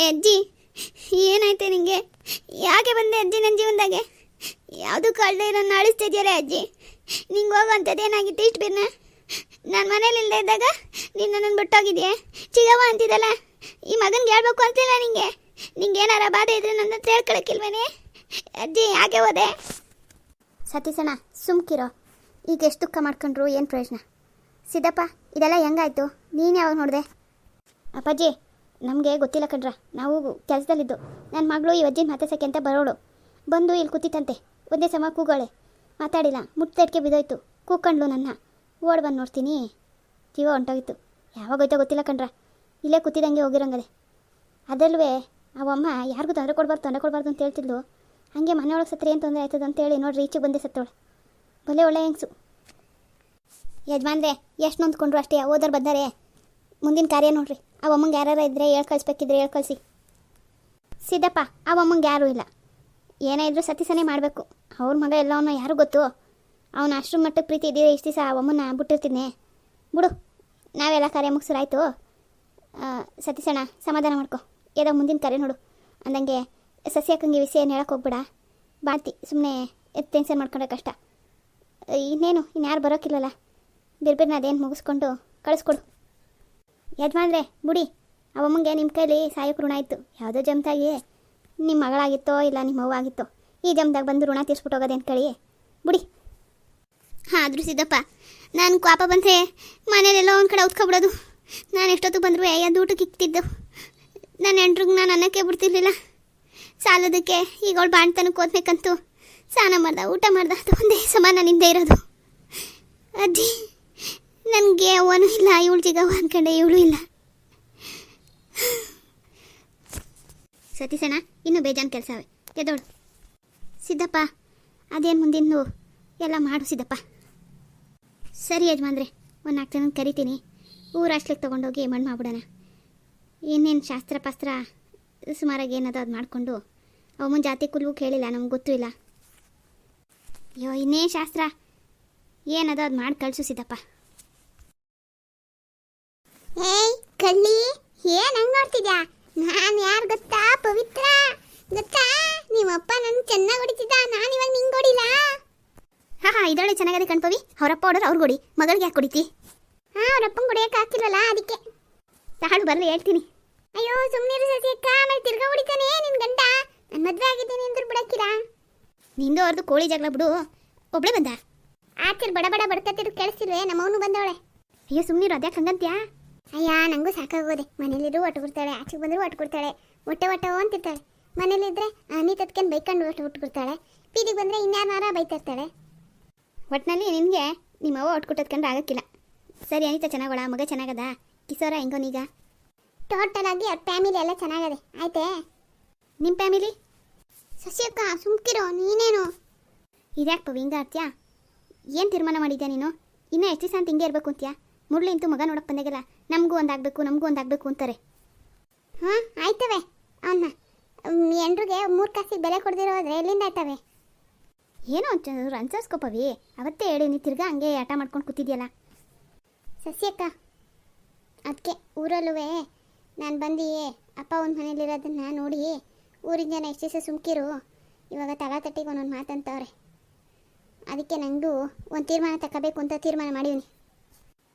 ಅಜ್ಜಿ, ಏನಾಯ್ತು ನಿಂಗೆ? ಯಾಕೆ ಬಂದೆ ಅಜ್ಜಿ ನನ್ನ ಜೀವನದಾಗೆ? ಯಾವುದು ಕಳ್ಳೆ ನನ್ನ ಆಳಿಸ್ತಿದ್ಯಲ್ಲ ಅಜ್ಜಿ. ನಿಂಗೆ ಹೋಗುವಂಥದ್ದು ಏನಾಗಿತ್ತು ಇಷ್ಟು ಬಿರ್ನ? ನಾನು ಮನೇಲಿ ಇಲ್ಲದೆ ಇದ್ದಾಗ ನೀನು ನನ್ನನ್ನು ಬಿಟ್ಟೋಗಿದ್ಯೆ. ಚಿಗವ್ವ ಅಂತಿದ್ದಲ್ಲ, ಈ ಮಗನಿಗೆ ಹೇಳ್ಬೇಕು ಅಂತಿಲ್ಲ ನಿಂಗೆ? ನಿಂಗೆ ಏನಾರ ಬಾಧೆ ಇದ್ರೆ ನನ್ನ ಹತ್ರ ಹೇಳ್ಕೊಳಕ್ಕಿಲ್ವೇನೆ? ಅಜ್ಜಿ ಯಾಕೆ ಹೋದೆ? ಸತೀಸಣ್ಣ ಸುಮ್ಕಿರೋ. ಈಗ ಎಷ್ಟು ದುಃಖ ಮಾಡ್ಕೊಂಡ್ರು ಏನು ಪ್ರಯೋಜನ? ಸಿದ್ದಪ್ಪ, ಇದೆಲ್ಲ ಹೆಂಗಾಯ್ತು? ನೀನು ಯಾವಾಗ ನೋಡಿದೆ? ಅಪ್ಪಾಜಿ, ನಮಗೆ ಗೊತ್ತಿಲ್ಲ ಕಣ್ರ. ನಾವು ಕೆಲಸದಲ್ಲಿದ್ದು ನನ್ನ ಮಗಳು ಈ ಅಜ್ಜಿನ ಮಾತಾಡ್ಸೋಕ್ಕೆ ಅಂತ ಬರೋಳು. ಬಂದು ಇಲ್ಲಿ ಕೂತಿತ್ತಂತೆ. ಒಂದೇ ಸಮ ಕೂಗೋಳೆ, ಮಾತಾಡಿಲ್ಲ. ಮುಟ್ಟದಕ್ಕೆ ಬಿದ್ದೋಯ್ತು. ಕೂಕೊಂಡ್ಲು ನನ್ನ. ಓಡ್ ಬಂದು ನೋಡ್ತೀನಿ, ಜೀವ ಹೊಂಟೋಗಿತ್ತು. ಯಾವಾಗೋಯ್ತೋ ಗೊತ್ತಿಲ್ಲ ಕಣ್ರ. ಇಲ್ಲೇ ಕೂತಿದ್ದಂಗೆ ಹೋಗಿರಂಗದೆ. ಅದಲ್ಲೂ ಅವಮ್ಮ ಯಾರಿಗೂ ತೊಂದರೆ ಕೊಡಬಾರ್ದು ಅಂತ ಹೇಳ್ತಿದ್ಲು. ಹಾಗೆ ಮನೆಯೊಳಗೆ ಸತ್ರ ಏನು ತೊಂದರೆ ಆಯ್ತದ ಅಂತೇಳಿ ನೋಡ್ರಿ ಈಚೆಗೆ ಬಂದೆ ಸತ್ತೋಳೆ. ಬಲೆ ಒಳ್ಳೆ ಹೆಂಗ್ಸು. ಯಜಮಾನ್ರೆ ಎಷ್ಟು ನೊಂದ್ಕೊಂಡ್ರು ಅಷ್ಟೇ. ಓದೋರು ಬಂದಾರೆ. ಮುಂದಿನ ಕಾರ್ಯ ನೋಡ್ರಿ. ಅವಮ್ಮಂಗೆ ಯಾರು ಇದ್ದರೆ ಕಳಿಸ್ಬೇಕಿದ್ರೆ ಕಳಿಸಿ. ಸಿದ್ದಪ್ಪ, ಅವಮ್ಮಂಗೆ ಯಾರೂ ಇಲ್ಲ. ಏನೇ ಇದ್ರೂ ಸತೀಸನೇ ಮಾಡಬೇಕು. ಅವ್ರ ಮಗ ಎಲ್ಲವನ್ನ ಯಾರು ಗೊತ್ತು? ಅವನ ಅಷ್ಟರ ಮಟ್ಟಕ್ಕೆ ಪ್ರೀತಿ ಇದ್ದೀರಿ ಇಷ್ಟು ದಿವಸ ಅವಮ್ಮನ್ನ ಬಿಟ್ಟಿರ್ತೀನಿ ಬಿಡು. ನಾವೆಲ್ಲ ಕಾರ್ಯ ಮುಗಿಸ್ರಾಯ್ತು. ಸತೀಸಣ್ಣ ಸಮಾಧಾನ ಮಾಡ್ಕೊ. ಏನೋ ಮುಂದಿನ ಕಾರ್ಯ ನೋಡು ಅಂದಂಗೆ. ಸಸ್ಯಕ್ಕಂಗೆ ವಿಷಯ ಏನು ಹೇಳಕ್ಕೆ ಹೋಗ್ಬೇಡ. ಬಾಳ್ತಿ ಸುಮ್ಮನೆ ಟೆನ್ಷನ್ ಮಾಡ್ಕೊಂಡ್ರೆ ಕಷ್ಟ. ಇನ್ನೇನು ಇನ್ಯಾರು ಬರೋಕ್ಕಿಲ್ಲಲ್ಲ. ಬಿರ್ಬಿರ್ನ ಅದೇನು ಮುಗಿಸ್ಕೊಂಡು ಕಳಿಸ್ಕೊಡು. ಯಜಮಾನ್ರೆ ಬುಡಿ, ಅವಮ್ಮಂಗೆ ನಿಮ್ಮ ಕೈಲಿ ಸಾಯೋಕ್ಕೆ ಋಣ ಇತ್ತು. ಯಾವುದೋ ಜಮ್ತಾಗಿ ನಿಮ್ಮ ಮಗಳಾಗಿತ್ತೋ ಇಲ್ಲ ನಿಮ್ಮ ಅವ್ವ ಆಗಿತ್ತೋ, ಈ ಜಮ್ದಾಗ ಬಂದು ಋಣ ತೀರ್ಸ್ಬಿಟ್ಟು ಹೋಗೋದೇನು ಕಳಿ ಬುಡಿ. ಆದರೂ ಸಿದ್ದಪ್ಪ, ನಾನು ಕೋಪ ಬಂದರೆ ಮನೇಲೆಲ್ಲ ಒಂದು ಕಡೆ ಉತ್ಕೊಬಿಡೋದು. ನಾನು ಎಷ್ಟೊತ್ತು ಬಂದರೂ ಎದ್ದು ಊಟಕ್ಕೆ ಇಕ್ತಿದ್ದು. ನನ್ನ ಹೆಂಡ್ರಿಗೆ ನಾನು ಅನ್ನಕ್ಕೆ ಬಿಡ್ತಿರ್ಲಿಲ್ಲ. ಸಾಲೋದಕ್ಕೆ ಈಗ ಅವಳು ಬಾಣ್ತನಕ್ಕೆ ಓದ್ಬೇಕಂತೂ ಸ್ನಾನ ಮಾಡ್ದ, ಊಟ ಮಾಡ್ದ, ಅದು ಒಂದೇ ಸಮಾನ ನಿಂದೆ ಇರೋದು. ಅಜ್ಜಿ, ನನಗೆ ಅವನು ಇಲ್ಲ, ಇವಳು ಜಿಗವ ಅಂದ್ಕೊಂಡೆ, ಇವಳು ಇಲ್ಲ. ಸತೀಸಣ್ಣ, ಇನ್ನೂ ಬೇಜಾನ್ ಕೆಲಸವೇ. ಎದೋಳು. ಸಿದ್ದಪ್ಪ, ಅದೇನು ಮುಂದಿನ ಎಲ್ಲ ಮಾಡು ಸಿದ್ದಪ್ಪ. ಸರಿ ಯಜಮಾನ್ರೆ, ಒಂದು 4 ಜನ ಕರಿತೀನಿ. ಊರಾಶ್ಲಿಗೆ ತೊಗೊಂಡೋಗಿ ಮಣ್ಣು ಮಾಡ್ಬಿಡೋಣ. ಇನ್ನೇನು ಶಾಸ್ತ್ರ ಪಾಸ್ತ್ರ ಸುಮಾರಾಗಿ ಏನದ ಅದು ಮಾಡಿಕೊಂಡು. ಅವಮ್ಮನ ಜಾತಿ ಕುಲ್ಗೂ ಕೇಳಿಲ್ಲ, ನಮ್ಗೆ ಗೊತ್ತೂ ಇಲ್ಲ. ಅಯ್ಯೋ, ಇನ್ನೇನು ಶಾಸ್ತ್ರ ಏನದ ಅದು ಮಾಡಿ ಕಳಿಸು ಸಿದ್ದಪ್ಪ. ಏಯ್ ಕಳ್ಳಿ, ಏನು ಹಂಗೆ ನೋಡ್ತಿದ್ಯಾ? ನಾನು ಯಾರು ಗೊತ್ತಾ? ಪವಿತ್ರ ಗೊತ್ತಾ? ನಿಮ್ಮಪ್ಪ ನನ್ನ ಚೆನ್ನಾಗಿ ಹೊಡಿತಿದ್ದ. ನಾನು ಇವಾಗ ನಿಂಗೆ ಹೊಡಿಲ್ಲ. ಹಾಂ, ಇದೊಳ್ಳೆ ಚೆನ್ನಾಗದೆ ಕಣ್ಪವಿ. ಅವರಪ್ಪ ಹೊಡೋರು ಅವ್ರು ಹೊಡಿ, ಮಗಳಿಗೆ ಯಾಕೆ ಹೊಡಿತಿ? ಅವ್ರಪ್ಪಂಗೆ ಹೊಡಿಯೋಕೆ ಆಗ್ತಿಲ್ವಲ್ಲ, ಅದಕ್ಕೆ. ತಾಳು ಬರಲಿ ಹೇಳ್ತೀನಿ. ಅಯ್ಯೋ ಸುಮ್ಮನಿರು ಸಸಿಯಕ್ಕ, ಆಮೇಲೆ ತಿರ್ಗಾ ಹೊಡಿತಾನೆ ನಿನ್ನ ಗಂಡ. ನಾನು ಮದುವೆ ಆಗಿದ್ದೀನಿ ಅಂದ್ರು ಬಿಡಕ್ಕಿರಾ? ನಿಂದು ಅವ್ರದ್ದು ಕೋಳಿ ಜಗಳ ಬಿಡು. ಒಬ್ಳೆ ಬಂದ? ಆಚೆ ಬಡ ಬಡ ಬಡ್ಕತ್ತಿರು ಕೇಳಿಸ್ತಿಲ್ವೇ? ನಮ್ಮವನು ಬಂದವಳೆ. ಅಯ್ಯೋ ಸುಮ್ಮನಿರು, ಅದ್ಯಾಕೆ ಹಂಗಂತ್ಯಾ? ಅಯ್ಯ, ನನಗೂ ಸಾಕಾಗೋದೆ. ಮನೇಲಿದ್ರು ಒಟ್ಟು ಕೊಡ್ತಾಳೆ, ಆಚೆಗೆ ಬಂದರೂ ಒಟ್ಟು ಕೊಡ್ತಾಳೆ. ಹೊಟ್ಟೆ ಅಂತಿರ್ತಾಳೆ. ಮನೇಲಿದ್ರೆ ನೀ ತತ್ಕೊಂಡು ಬೈಕೊಂಡು ಒಟ್ಟು ಕೊಡ್ತಾಳೆ. ಬೀದಿಗೆ ಬಂದರೆ ಇನ್ಯಾರನಾರ ಬೈತಿರ್ತಾಳೆ. ಒಟ್ಟಿನಲ್ಲಿ ನಿನಗೆ ನಿಮ್ಮ ಅವ್ವ ಒಟ್ಟು ಕೊಟ್ಟೋದ್ಕೊಂಡ್ರೆ ಆಗಕ್ಕಿಲ್ಲ. ಸರಿ ಅನಿತಾ ಚೆನ್ನಾಗೋಳ, ಮಗ ಚೆನ್ನಾಗದ, ಕಿಸೋರ ಹೆಂಗೋನೀಗ? ಟೋಟಲ್ ಆಗಿ ಅವ್ರ ಫ್ಯಾಮಿಲಿ ಎಲ್ಲ ಚೆನ್ನಾಗದೆ. ಆಯ್ತೇ? ನಿಮ್ಮ ಫ್ಯಾಮಿಲಿ? ಸಸಿಯಕ್ಕ ಸುಮ್ಕಿರೋ, ನೀನೇನು ಇದ್ಯಾಕೆ ಪವಿ ಹಿಂಗೆ ಆಡ್ತೀಯಾ? ಏನು ತೀರ್ಮಾನ ಮಾಡಿದ್ಯಾ ನೀನು? ಇನ್ನೂ ಎಷ್ಟು ದಿವಸ ಅಂತ ಹಿಂಗೆ ಇರಬೇಕು ಅಂತ್ಯಾ? ಮುರಳಿ ಅಂತೂ ಮಗ ನೋಡಕ್ಕೆ ಬಂದಾಗೆಲ್ಲ ನಮಗೂ ಒಂದಾಗಬೇಕು ಅಂತಾರೆ. ಹಾಂ ಆಯ್ತವೆ. ಅವನ್ನ ಎಂಡ್ರಿಗೆ 3 ಕಾಸಿಗೆ ಬೆಲೆ ಕೊಡ್ದಿರೋ ಹೋದ್ರೆ ಎಲ್ಲಿಂದ ಆಯ್ತವೆ? ಏನೋ ಒಂಚೂರು ಅನ್ಸರ್ಸ್ಕೊ ಪವಿ. ಅವತ್ತೇ ಹೇಳಿ ನೀ ತಿರ್ಗಾ ಹಂಗೆ ಆಟ ಮಾಡ್ಕೊಂಡು ಕೂತಿದ್ಯಲ್ಲ. ಸಸ್ಯಕ್ಕ, ಅದಕ್ಕೆ ಊರಲ್ಲೂ ನಾನು ಬಂದು ಅಪ್ಪ ಒಂದು ಮನೇಲಿರೋದನ್ನು ನೋಡಿ ಊರಿನ ಜನ ಎಷ್ಟು ದಿವಸ ಸುಮ್ಕಿರು, ಇವಾಗ ತಟ್ಟಿಗೆ ಒಂದೊಂದು ಮಾತಂತವ್ರೆ. ಅದಕ್ಕೆ ನನಗೂ ಒಂದು ತೀರ್ಮಾನ ತಗೋಬೇಕು ಅಂತ ತೀರ್ಮಾನ ಮಾಡಿದ್ದೀನಿ.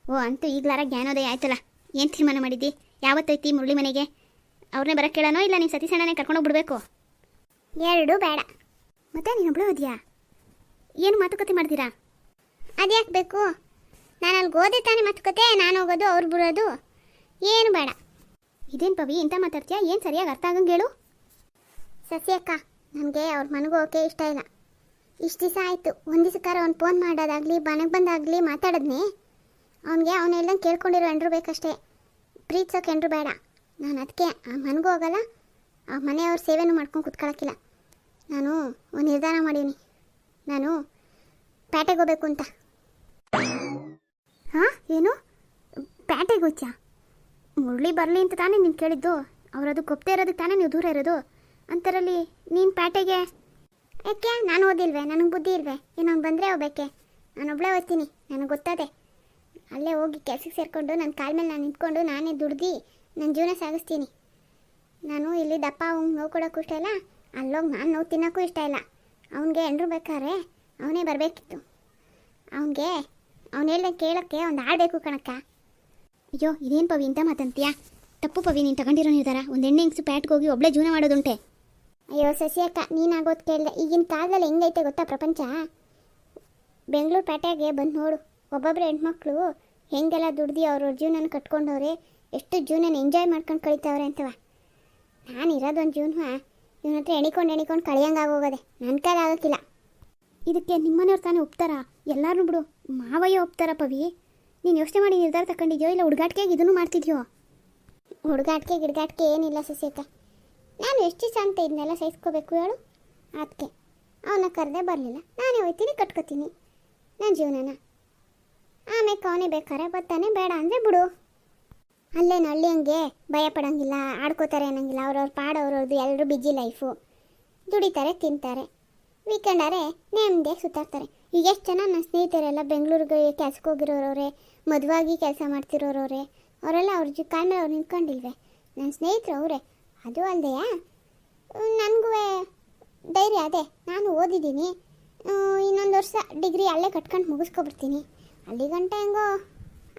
ಓ, ಅಂತೂ ಈಗಲಾರ ಜ್ಞಾನೋದಯ ಆಯ್ತಲ್ಲ. ಏನು ತೀರ್ಮಾನ ಮಾಡಿದ್ದಿ? ಯಾವತ್ತೈತಿ ಮುರಳಿ ಮನೆಗೆ? ಅವ್ರನ್ನೇ ಬರೋಕ್ಕೆ ಕೇಳೋನೋ ಇಲ್ಲ ನಿಮ್ಮ ಸತೀಸಣ್ಣನೇ ಕರ್ಕೊಂಡೋಗ್ಬಿಡ್ಬೇಕು? ಎರಡೂ ಬೇಡ. ಮತ್ತೆ ನೀನೊಬ್ಳು ಹೋದ್ಯಾ? ಏನು ಮಾತುಕತೆ ಮಾಡ್ತೀರಾ? ಅದ್ಯಾಕೆ ಬೇಕು? ನಾನು ಅಲ್ಲಿ ಓದೆ ತಾನೇ ಮಾತುಕತೆ. ನಾನು ಹೋಗೋದು, ಅವ್ರು ಬಿಡೋದು, ಏನು ಬೇಡ. ಇದೇನು ಪವಿ ಇಂಥ ಮಾತಾಡ್ತೀಯಾ? ಏನು ಸರಿಯಾಗಿ ಅರ್ಥ ಆಗಂಗೆ ಹೇಳು. ಸಸ್ಯಕ್ಕ, ನನಗೆ ಅವ್ರ ಮನೆಗೂ ಓಕೆ ಇಷ್ಟ ಇಲ್ಲ. ಇಷ್ಟು ದಿವಸ ಆಯಿತು. ಒಂದು ದಿವಸಕ್ಕಾರ ಅವ್ನು ಫೋನ್ ಮಾಡೋದಾಗಲಿ ಮನೆಗೆ ಬಂದಾಗಲಿ ಮಾತಾಡಿದ್ನಿ. ಅವನಿಗೆ ಅವನೆಲ್ಲ ಕೇಳ್ಕೊಂಡಿರೋ ಎಂಡ್ರು ಬೇಕಷ್ಟೇ, ಪ್ರೀತಿಸೋಕೆ ಎಂಡ್ರು ಬೇಡ. ನಾನು ಅದಕ್ಕೆ ಆ ಮನೆಗೂ ಹೋಗಲ್ಲ, ಆ ಮನೆಯವ್ರ ಸೇವೆನೂ ಮಾಡ್ಕೊಂಡು ಕುತ್ಕೊಳ್ಳೋಕ್ಕಿಲ್ಲ. ನಾನು ಒಂದು ನಿರ್ಧಾರ ಮಾಡೀನಿ. ನಾನು ಪೇಟೆಗೆ ಹೋಗ್ಬೇಕು ಅಂತ. ಹಾಂ, ಏನು ಪೇಟೆಗೆ ಹೋಗ್ತೀಯಾ? ಮುರಳಿ ಬರಲಿ ಅಂತ ತಾನೇ ನೀನು ಕೇಳಿದ್ದು. ಅವರದು ಗೊತ್ತೇ ಇರೋದಕ್ಕೆ ತಾನೇ ನೀವು ದೂರ ಇರೋದು. ಅಂತರಲ್ಲಿ ನೀನು ಪೇಟೆಗೆ ಯಾಕೆ? ನಾನು ಓದಿಲ್ವೇ? ನನಗೆ ಬುದ್ಧಿ ಇಲ್ವೇ? ಇನ್ನೊಂದು ಬಂದರೆ ಹೋಗ್ಬೇಕೆ? ನಾನೊಬ್ಬಳೇ ಓದ್ತೀನಿ, ನನಗೆ ಗೊತ್ತದೆ. ಅಲ್ಲೇ ಹೋಗಿ ಕೆಲಸಕ್ಕೆ ಸೇರಿಕೊಂಡು ನನ್ನ ಕಾಲ ಮೇಲೆ ನಾನು ನಿಂತ್ಕೊಂಡು ನಾನೇ ದುಡ್ದು ನನ್ನ ಜೀವನ ಸಾಗಿಸ್ತೀನಿ. ನಾನು ಇಲ್ಲಿ ದಪ್ಪ ಅವ್ನಿಗೆ ನೋವು ಕೊಡೋಕ್ಕೂ ಇಷ್ಟ ಇಲ್ಲ, ಅಲ್ಲೋಗಿ ನಾನು ನೋವು ತಿನ್ನೋಕ್ಕೂ ಇಷ್ಟ ಇಲ್ಲ. ಅವನಿಗೆ ಎಂಡ್ರು ಬೇಕಾದ್ರೆ ಅವನೇ ಬರಬೇಕಿತ್ತು. ಅವನಿಗೆ ಅವ್ನು ಹೇಳ್ದಂಗೆ ಕೇಳೋಕ್ಕೆ ಒಂದು ಆಡಬೇಕು ಕಣಕ್ಕ. ಅಯ್ಯೋ ಇದೇನು ಪವಿ ಇಂಥ ಮಾತಂತೀಯಾ? ತಪ್ಪು ಪವಿ, ನೀನು ತಗೊಂಡಿರೋ ನಿರ್ಧಾರ. ಒಂದು ಹೆಣ್ಣು ಹೆಂಗ್ಸು ಪ್ಯಾಟ್ಗೆ ಹೋಗಿ ಒಬ್ಬಳೇ ಜೀವನ ಮಾಡೋದುಂಟೆ. ಅಯ್ಯೋ ಸಸಿಯಕ್ಕ, ನೀನಾಗೋದು ಕೇಳಿದೆ. ಈಗಿನ ಕಾಲದಲ್ಲಿ ಹೆಂಗೈತೆ ಗೊತ್ತಾ ಪ್ರಪಂಚ? ಬೆಂಗಳೂರು ಪೇಟೆಗೆ ಬಂದು ನೋಡು, ಒಬ್ಬೊಬ್ಬರು ಹೆಣ್ಮಕ್ಳು ಹೆಂಗೆಲ್ಲ ದುಡ್ದು ಅವ್ರವ್ರ ಜೀವನ ಕಟ್ಕೊಂಡವ್ರೆ, ಎಷ್ಟು ಜೀವನ ಎಂಜಾಯ್ ಮಾಡ್ಕೊಂಡು ಕಳೀತಾವ್ರೆ ಅಂತವ. ನಾನು ಇರೋದೊಂದು ಜೀವನ ಇವನ ಹತ್ರ ಎಣಿಕೊಂಡು ಕಳಿಯಂಗಾಗೋಗದೆ. ನನ್ನ ಕೈಲಿ ಆಗೋಕ್ಕಿಲ್ಲ. ಇದಕ್ಕೆ ನಿಮ್ಮನೆಯವ್ರು ತಾನೇ ಒಪ್ತಾರಾ? ಎಲ್ಲರೂ ಬಿಡು, ಮಾವಯ್ಯ ಒಪ್ತಾರ ಪವಿ. ನೀನು ಯೋಚನೆ ಮಾಡಿ ನಿರ್ಧಾರ ತಗೊಂಡಿದ್ಯೋ ಇಲ್ಲ ಹುಡುಗಾಟಿಕೆಗೆ ಇದನ್ನು ಮಾಡ್ತಿದ್ಯೋ? ಹುಡುಗಾಟಿಕೆ ಗಿಡ್ಗಾಟಿಕೆ ಏನಿಲ್ಲ ಸಸಿಯಕ್ಕ. ನಾನು ಎಷ್ಟು ದಿವಸ ಅಂತ ಇದನ್ನೆಲ್ಲ ಸಹಿಸ್ಕೋಬೇಕು ಹೇಳು? ಅದಕ್ಕೆ ಅವನ ಕರೆದೇ ಬರಲಿಲ್ಲ, ನಾನೇ ಹೋಯ್ತೀನಿ, ಕಟ್ಕೋತೀನಿ ನನ್ನ ಜೀವನನ. ಆಮೇಲೆ ಅವನೇ ಬೇಕಾರೆ ಬರ್ತಾನೆ, ಬೇಡ ಅಂದರೆ ಬಿಡು. ಅಲ್ಲೇನು ಹಳ್ಳಿ ಹಂಗೆ ಭಯ ಪಡೋಂಗಿಲ್ಲ, ಆಡ್ಕೋತಾರೆ ಅನ್ನೋಂಗಿಲ್ಲ. ಅವ್ರವ್ರ ಪಾಡವ್ರವ್ರದ್ದು ಎಲ್ಲರೂ ಬಿಜಿ ಲೈಫು, ದುಡಿತಾರೆ ತಿಂತಾರೆ, ವೀಕೆಂಡಾರೆ ನೆಮ್ಮದಿಯಾಗಿ ಸುತ್ತಾಡ್ತಾರೆ. ಈಗ ಎಷ್ಟು ಜನ ನನ್ನ ಸ್ನೇಹಿತರೆಲ್ಲ ಬೆಂಗಳೂರಿಗೆ ಕೆಲ್ಸಕ್ಕೆ ಹೋಗಿರೋರವ್ರೆ, ಮದುವಾಗಿ ಕೆಲಸ ಮಾಡ್ತಿರೋರವ್ರೆ, ಅವರೆಲ್ಲ ಅವ್ರ ಕಾಲ ಮೇಲೆ ಅವ್ರು ನಿಂತ್ಕೊಂಡಿಲ್ವೇ? ನನ್ನ ಸ್ನೇಹಿತರು ಅವರೇ. ಅದು ಅಲ್ಲದೆ ನನಗೂ ಧೈರ್ಯ ಅದೇ, ನಾನು ಓದಿದ್ದೀನಿ, ಇನ್ನೊಂದು ವರ್ಷ ಡಿಗ್ರಿ ಅಲ್ಲೇ ಕಟ್ಕೊಂಡು ಮುಗಿಸ್ಕೊಬಿಡ್ತೀನಿ. ಅಲ್ಲಿ ಗಂಟೆ ಹೆಂಗೋ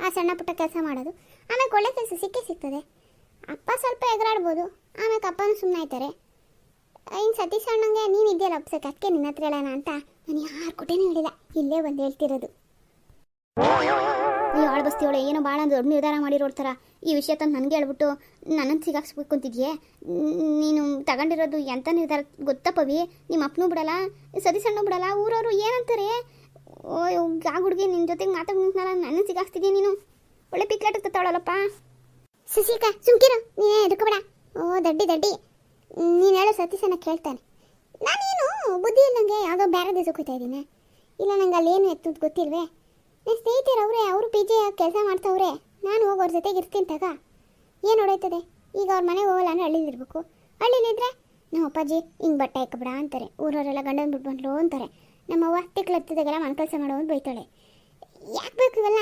ಆ ಸಣ್ಣ ಪುಟ್ಟ ಕೆಲಸ ಮಾಡೋದು, ಆಮೇಲೆ ಒಳ್ಳೆ ಕೆಲಸ ಸಿಗ್ತದೆ. ಅಪ್ಪ ಸ್ವಲ್ಪ ಎಗರಾಡ್ಬೋದು, ಆಮೇಲೆ ಅಪ್ಪನೂ ಸುಮ್ಮನೆ ಆಯ್ತಾರೆ. ಇನ್ನು ಸತೀಶ್ ಅಣ್ಣಂಗೆ ನೀನು ಇದೆಯಲ್ಲ ಅಪ್ಸಕ್ಕೆ, ಅದಕ್ಕೆ ನಿನ್ನ ಹತ್ರ ಹೇಳೋಣ ಅಂತ ನಾನು ಯಾರು ಕೊಟ್ಟೇನೂ ಹೇಳಿಲ್ಲ, ಇಲ್ಲೇ ಬಂದು ಹೇಳ್ತಿರೋದು. ಅಯ್ಯೋ ಆಳ್ಬಸ್ತಿಯವಳೆ, ಏನೋ ಭಾಳ ದೊಡ್ಡ ನಿರ್ಧಾರ ಮಾಡಿರೋರ ಥರ ಈ ವಿಷಯ ತಂದು ನನಗೆ ಹೇಳ್ಬಿಟ್ಟು ನನ್ನನ್ನು ಸಿಗಾಕ್ಸ್ಬೇಕು ಅಂತಿದ್ಯೆ. ನೀನು ತಗೊಂಡಿರೋದು ಎಂಥ ನಿರ್ಧಾರ ಗೊತ್ತಾ ಪವಿ? ನಿಮ್ಮ ಅಪ್ಪನೂ ಬಿಡಲ್ಲ, ಸತೀಶ್ ಅಣ್ಣೂ ಬಿಡಲ್ಲ, ಊರವರು ಏನಂತಾರೆ? ಓ ಆ ಹುಡುಗಿ ನಿನ್ನ ಜೊತೆಗೆ ಮಾತಾಡ್ಕೊಂಡ್ನಲ್ಲ, ನನ್ನ ಸಿಗಾಕ್ಸ್ತಿದ್ಯಾ ನೀನು? ಒಳ್ಳೆ ಪಿಕ್ಲಾಟಕ್ಕೆ ತಗೊಳ್ಳಲ್ಲಪ್ಪ. ಶಶಿಕಾ ಸುಮ್ಕಿರು, ನೀನೇ ಎದುರ್ಕೋಬೇಡ. ಓ ದಡ್ಡಿ ನೀನು ಹೇಳೋ ಸತೀಶನ ಕೇಳ್ತಾನೆ. ನಾನೇನು ಬುದ್ಧಿ ಇಲ್ಲಂಗೆ ಯಾವುದೋ ಬೇರೆ ದೇಶಕ್ಕೆ ಹೋಗ್ತಾ ಇದ್ದೀನಿ, ಇಲ್ಲ ನಂಗೆ ಅಲ್ಲೇನು ಎತ್ತುದು ಗೊತ್ತಿಲ್ವೇ? ನನ್ನ ಸ್ನೇಹಿತರು ಅವರೇ, ಅವರು ಪಿ ಜಿ ಕೆಲಸ ಮಾಡ್ತಾವ್ರೆ, ನಾನು ಹೋಗಿ ಅವ್ರ ಜೊತೆಗೆ ಇರ್ತೀನಿ ತಗ. ಏನು ಹೊಡೋಯ್ತದೆ? ಈಗ ಅವ್ರ ಮನೆಗೆ ಹೋಗಲ್ಲ ಅಂದರೆ ಹಳ್ಳಿಲಿರ್ಬೇಕು. ಹಳ್ಳಿಲಿದ್ರೆ ನಮ್ಮ ಅಪ್ಪಾಜಿ ಹಿಂಗೆ ಬಟ್ಟೆ ಹಾಕಬೇಡ ಅಂತಾರೆ, ಊರವರೆಲ್ಲ ಗಂಡನ ಬಿಟ್ಟು ಬಂದ್ಲು ಅಂತಾರೆ. ನಮ್ಮವ್ವ ತಿಕ್ಲತ್ತಿದಾಗೆಲ್ಲ ಮನೆ ಕೆಲಸ ಮಾಡೋ ಅಂತ ಬೈತಾಳೆ. ಯಾಕೆ ಬೇಕು ಇವೆಲ್ಲ?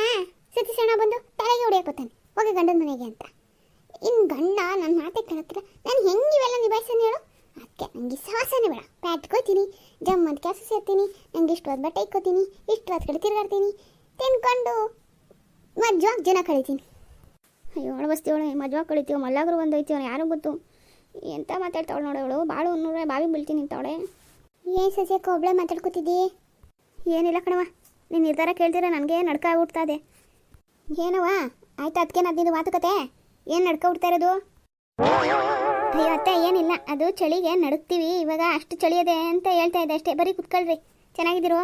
ಸತೀಶಣ್ಣ ಬಂದು ತಲೆಗೆ ಹೊಡಿಯಾಕೋತಾನೆ, ಹೋಗಿ ಗಂಡನ ಮನೆಗೆ ಅಂತ. ಇನ್ನು ಗಂಡ ನನ್ನ ಮಾತೆ ಕೇಳತ್ತಿಲ್ಲ, ನಾನು ಹೆಂಗೆ ಇವೆಲ್ಲ ನಿಭಾಯಿಸ್ತಾನೆ ಹೇಳು? ಅದಕ್ಕೆ ನನಗೆ ಸವಾಸನೆ ಬೇಡ. ಪ್ಯಾಟ್ಕೋತೀನಿ, ಜಮ್ಮಂತ ಕೆಲಸ ಸೇರ್ತೀನಿ, ನಂಗೆ ಇಷ್ಟು ಹೊತ್ತು ಬಟ್ಟೆ ಇಕ್ಕೋತೀನಿ, ಇಷ್ಟು ಹೊತ್ತು ಕಡೆ ತಿರುಗಾಡ್ತೀನಿ, ತಿನ್ಕೊಂಡು ಮಜ್ವಾಗಿ ಜನ ಕಳಿತೀನಿ. ಅಯ್ಯೋ ಅಳಬಸ್ತಿವಳೆ, ಮದುವೆ ಕಳಿತೀವೋ ಮಲ್ಲಾಗರು ಒಂದು ಐತೀವೋ ಯಾರು ಗೊತ್ತು? ಎಂತ ಮಾತಾಡ್ತಾವಳು ನೋಡವಳು, ಭಾಳ ಒಂದೂರ ಬಾವಿ ಬೀಳ್ತೀನಿ ನಿಂತವಳೆ. ಏನು ಸಸ್ಯಕ್ಕೆ ಒಬ್ಳೆ ಮಾತಾಡ್ಕೊತಿದ್ದಿ? ಏನಿಲ್ಲ ಕಣವ, ನೀನು ನಿರ್ಧಾರ ಕೇಳ್ತೀರ ನನಗೆ ನಡ್ಕ ಆಗ್ಬಿಡ್ತಾ ಇದೆ. ಏನವ ಆಯ್ತು, ಅದಕ್ಕೆ ನದ್ದು ಮಾತುಕತೆ ಏನು ನಡ್ಕ ಬಿಡ್ತಾ ಇರೋದು? ಅಯ್ಯೋ ಅತ್ತೆ ಏನಿಲ್ಲ, ಅದು ಚಳಿಗೆ ನಡುಕ್ತೀವಿ, ಇವಾಗ ಅಷ್ಟು ಚಳಿಯದೆ ಅಂತ ಹೇಳ್ತಾ ಇದ್ದೆ ಅಷ್ಟೇ. ಬರೀ ಕುತ್ಕೊಳ್ರಿ. ಚೆನ್ನಾಗಿದ್ದೀರೋ?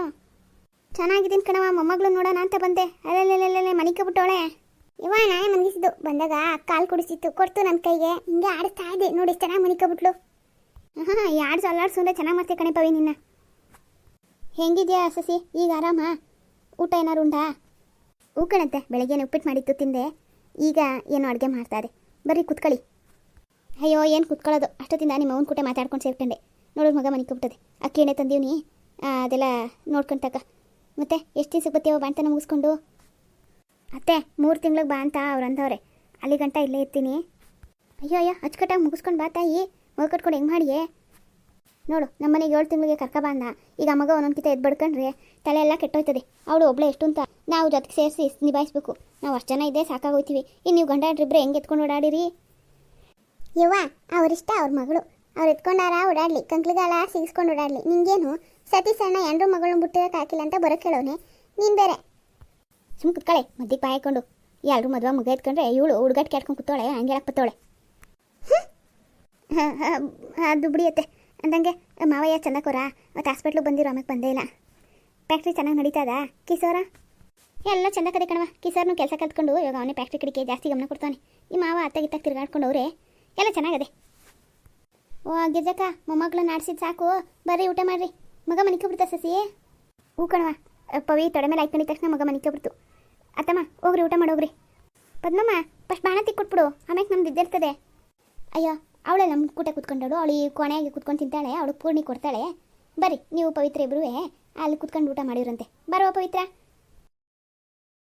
ಚೆನ್ನಾಗಿದ್ದೀನಿ ಕಣವ, ಮೊಮ್ಮಗಳು ನೋಡೋಣ ಅಂತ ಬಂದೆ. ಅಲ್ಲೇ ಮನಿಕ ಬಿಟ್ಟವಳೆ. ನಾನೇ ಮನಗಿಸಿದ್ದು, ಬಂದಾಗ ಕಾಲು ಕುಡಿಸಿತ್ತು, ಕೊಡ್ತು ನನ್ನ ಕೈಗೆ, ಹಿಂಗೆ ಆಡಿಸ್ತಾ ಇದ್ದೆ ನೋಡಿ, ಚೆನ್ನಾಗಿ ಮನಿಕಬಿಟ್ಲು. ಹಾಂ ಯಾಡ್ಸು ಅಲ್ಲಾಡ್ಸು ಅಂದರೆ ಚೆನ್ನಾಗಿ ಮಾಡ್ತೀವಿ ಕಣೆ ಪವಿ ನಿನ್ನ. ಹೆಂಗಿದ್ಯಾ ಸಸಿ, ಈಗ ಆರಾಮ? ಊಟ ಏನಾರು ಉಂಟಾ? ಹೂ ಕಣಂತೆ, ಬೆಳಗ್ಗೆನೆ ಉಪ್ಪಿಟ್ಟು ಮಾಡಿತ್ತು ತಿಂದೆ, ಈಗ ಏನೋ ಅಡುಗೆ ಮಾಡ್ತಾ ಇದೆ. ಬರ್ರಿ ಕುತ್ಕೊಳ್ಳಿ. ಅಯ್ಯೋ ಏನು ಕುತ್ಕೊಳ್ಳೋದು, ಅಷ್ಟೊತ್ತಿಂದ ನಿಮ್ಮ ಅವ್ನ ಕೂಟ ಮಾತಾಡ್ಕೊಂಡು ಸೇರ್ಕೊಂಡೆ. ನೋಡೋದು ಮಗ ಮನಿಕೊಬಿಟ್ಟದೆ. ಅಕ್ಕಿ ಎಣ್ಣೆ ತಂದೀವ್ನಿ, ಅದೆಲ್ಲ ನೋಡ್ಕೊಂಡು ತಕ. ಮತ್ತೆ ಎಷ್ಟು ದಿವ್ಸಕ್ಕೆ ಬರ್ತೀವೋ ಬಾಣ್ತನ ಮುಗಿಸ್ಕೊಂಡು? ಅತ್ತೆ 3 ತಿಂಗ್ಳಿಗೆ ಬಾ ಅಂತ ಅವ್ರು ಅಂದವ್ರೆ, ಅಲ್ಲಿ ಗಂಟ ಇಲ್ಲೇ ಇರ್ತೀನಿ. ಅಯ್ಯೋ ಅಚ್ಚುಕಟ್ಟಾಗಿ ಮುಗಿಸ್ಕೊಂಡು ಬಾ ತಾಯಿ, ಮಗ ಕಟ್ಕೊಂಡು ಹೆಂಗೆ ಮಾಡಿಯೇ? ನೋಡು ನಮ್ಮನೆಗೆ 7 ತಿಂಗಳಿಗೆ ಕರ್ಕ ಬಂದ, ಈಗ ಮಗ ಒಂದೊಂದ್ಕಿತ ಎದ್ದು ಬಡ್ಕೊಂಡ್ರೆ ತಲೆ ಎಲ್ಲ ಕೆಟ್ಟೋಯ್ತದೆ. ಅವಳು ಒಬ್ಬಳೆ ಎಷ್ಟು ಅಂತ ನಾವು ಜೊತೆಗೆ ಸೇರಿಸಿ ನಿಭಾಯಿಸ್ಬೇಕು. ನಾವು ಅಷ್ಟು ಜನ ಇದ್ದೇ ಸಾಕಾಗೋಯ್ತೀವಿ, ಇನ್ನು ನೀವು ಗಂಡ ಇಬ್ಬರೇ ಹೆಂಗೆ ಎತ್ಕೊಂಡು ಓಡಾಡಿರಿ? ಅವರಿಷ್ಟ, ಅವ್ರ ಮಗಳು ಅವ್ರು ಎತ್ಕೊಂಡಾರ ಓಡಾಡ್ಲಿ, ಕಂಕ್ಳಿಗಾಲ ಸಿಗಿಸ್ಕೊಂಡು ಓಡಾಡ್ಲಿ. ನಿಂಗೇನು ಸತೀಶ್ ಅಣ್ಣ ಎಂಡ್ರು ಮಗಳನ್ನ ಬಿಟ್ಟಿರೋಕೆ ಹಾಕಿಲ್ಲ ಅಂತ ಬರೋಕೆ ಹೇಳೋನೆ, ನೀನು ಬೇರೆ. ಸುಮ್ಮ ಕುತ್ಕಳೆ, ಮದ್ದಿಗೆ ಬಾಯ್ ಹಾಕೊಂಡು ಎಲ್ಲರೂ ಮದುವೆ ಮಗ ಎತ್ಕೊಂಡ್ರೆ ಇವಳು ಹುಡುಗಾಟ ಕೆಡ್ಕೊಂಡು ಕೂತೋಳೆ, ಹಂಗೆ ಹಾಕ್ಬತ್ತವಳೆ. ಅದು ಬಿಡಿಯತ್ತೆ ಅಂದಂಗೆ ಮಾವಯ್ಯ ಚಂದಕೋರ ಮತ್ತು ಹಾಸ್ಪಿಟ್ಲಿಗೆ ಬಂದಿರೋ ಆಮೇಲೆ ಬಂದೇ ಇಲ್ಲ. ಫ್ಯಾಕ್ಟ್ರಿ ಚೆನ್ನಾಗಿ ನಡೀತದ? ಕಿಸೋರ ಎಲ್ಲ ಚಂದ ಕದೆ ಕಣವ. ಕಿಸೋರ್ನು ಕೆಲಸ ಕಲ್ತ್ಕೊಂಡು ಇವಾಗ ಅವನೇ ಫ್ಯಾಕ್ಟ್ರಿ ಕಡೆಗೆ ಜಾಸ್ತಿ ಗಮನ ಕೊಡ್ತಾನೆ. ಈ ಮಾವ ಅತ್ತಾಗಿತ್ತಾಗ ತಿರ್ಗಾಡ್ಕೊಂಡು ಅವರೇ ಎಲ್ಲ ಚೆನ್ನಾಗದೆ. ಓ ಗಿರ್ಜಕ್ಕ, ಮೊಮ್ಮಗಳನ್ನ ಆಡ್ಸಿದ್ದು ಸಾಕು, ಬರ್ರಿ ಊಟ ಮಾಡಿರಿ. ಮಗ ಮನಿಕೊಬಿಡ್ತಾ ಸಸಿ? ಹೂ ಕಣವ, ಪವಿ ತೊಡೆ ಮೇಲೆ ಆಯ್ಕೊಂಡಿದ್ದ ತಕ್ಷಣ ಮಗ ಮನಿಕೊಬಿಡ್ತು. ಅತ್ತಮ್ಮ ಹೋಗ್ರಿ ಊಟ ಮಾಡೋಗ್ರಿ. ಪದ್ಮಮ್ಮ ಫಸ್ಟ್ ಬಾಣ ತಿಕ್ಕೊಟ್ಬಿಡು, ಆಮೇಲೆ ನಮ್ದು ಇದ್ದಿರ್ತದೆ. ಅಯ್ಯೋ ಅವಳೆ ನಮ್ಮ ಕೂಟ ಕೂತ್ಕೊಂಡವಳು, ಅವಳು ಈ ಕೊನೆಯಾಗಿ ಕೂತ್ಕೊಂಡು ತಿಂತಾಳೆ, ಅವಳು ಪೂರ್ಣಿ ಕೊಡ್ತಾಳೆ. ಬರ್ರಿ ನೀವು ಪವಿತ್ರ ಇಬ್ಬರೂ ಅಲ್ಲಿ ಕೂತ್ಕೊಂಡು ಊಟ ಮಾಡಿರಂತೆ. ಬರುವ ಪವಿತ್ರ.